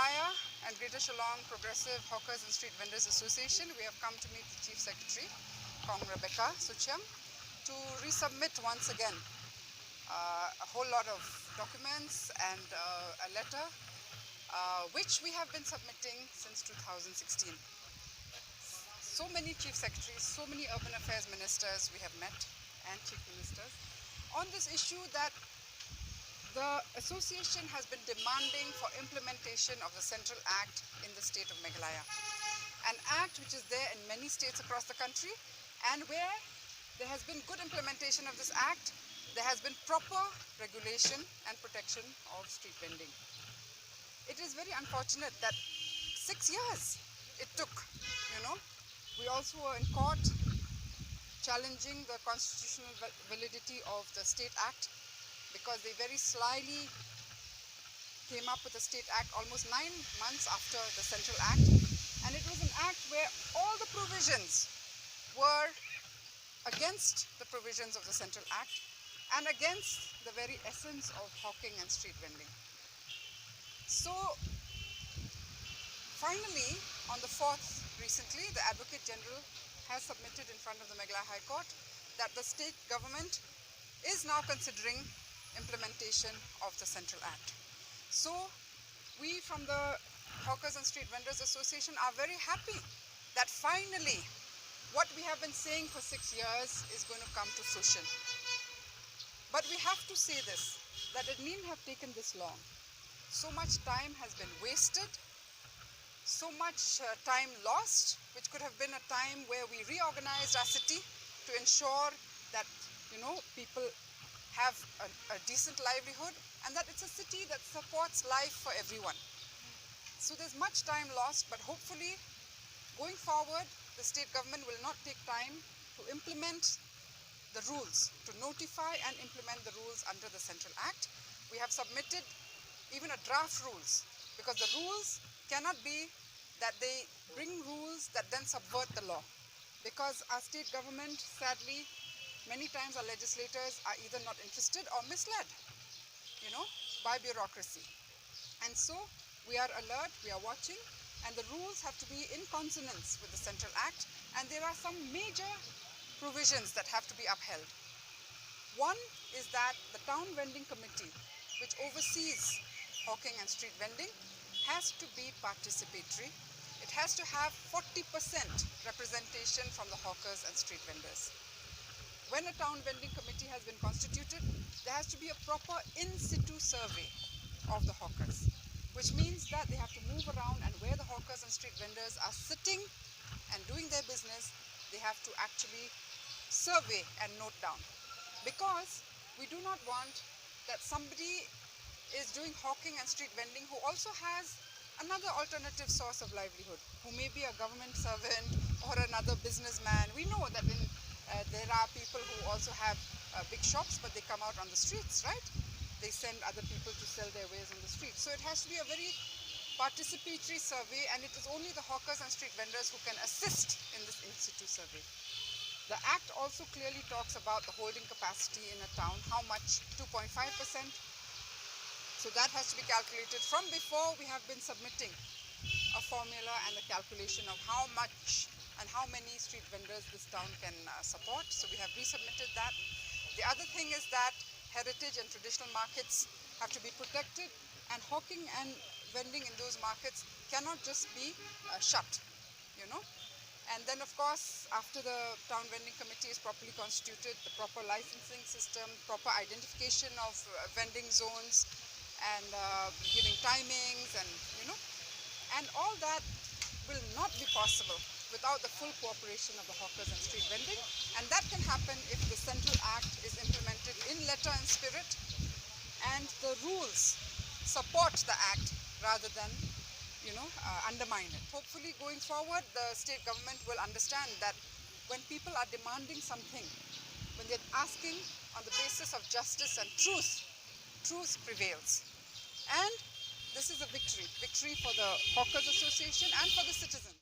Meghalaya and Greater Shillong Progressive Hawkers and Street Vendors Association, we have come to meet the Chief Secretary, Kong Rebecca Suchiang, to resubmit once again a whole lot of documents and a letter which we have been submitting since 2016. So many Chief Secretaries, so many Urban Affairs Ministers we have met and Chief Ministers on this issue that the association has been demanding for implementation of the Central Act in the state of Meghalaya. An act which is there in many states across the country, and where there has been good implementation of this act, there has been proper regulation and protection of street vending. It is very unfortunate that 6 years it took, We also were in court challenging the constitutional validity of the State Act, because they very slyly came up with a State Act almost 9 months after the Central Act, and it was an act where all the provisions were against the provisions of the Central Act and against the very essence of hawking and street vending. So finally, on the 4th recently, the Advocate General has submitted in front of the Meghalaya High Court that the state government is now considering implementation of the Central Act. So we from the Hawkers and Street Vendors Association are very happy that finally what we have been saying for 6 years is going to come to fruition. But we have to say this, that it needn't have taken this long. So much time has been wasted, so much time lost, which could have been a time where we reorganized our city to ensure that, people have a decent livelihood, and that it's a city that supports life for everyone. So there's much time lost, but hopefully going forward, the state government will not take time to implement the rules, to notify and implement the rules under the Central Act. We have submitted even a draft rules, because the rules cannot be that they bring rules that then subvert the law, because our state government, sadly, many times our legislators are either not interested or misled, by bureaucracy. And so we are alert, we are watching, and the rules have to be in consonance with the Central Act, and there are some major provisions that have to be upheld. One is that the Town Vending Committee, which oversees hawking and street vending, has to be participatory. It has to have 40% representation from the hawkers and street vendors. When a town vending committee has been constituted, there has to be a proper in-situ survey of the hawkers, which means that they have to move around, and where the hawkers and street vendors are sitting and doing their business, they have to actually survey and note down. Because we do not want that somebody is doing hawking and street vending who also has another alternative source of livelihood, who may be a government servant or another businessman. We know that there are people who also have big shops, but they come out on the streets, right? They send other people to sell their wares on the streets. So it has to be a very participatory survey, and it is only the hawkers and street vendors who can assist in this in-situ survey. The Act also clearly talks about the holding capacity in a town, how much, 2.5%. So that has to be calculated. From before, we have been submitting a formula and a calculation of how much and how many street vendors this town can support. So we have resubmitted that. The other thing is that heritage and traditional markets have to be protected, and hawking and vending in those markets cannot just be shut, And then, of course, after the town vending committee is properly constituted, the proper licensing system, proper identification of vending zones, and giving timings, and all that will not be possible without the full cooperation of the hawkers and street vending, and that can happen if the Central Act is implemented in letter and spirit, and the rules support the Act rather than undermine it. Hopefully going forward, the state government will understand that when people are demanding something, when they're asking on the basis of justice and truth prevails. And this is a victory for the Hawkers Association and for the citizens.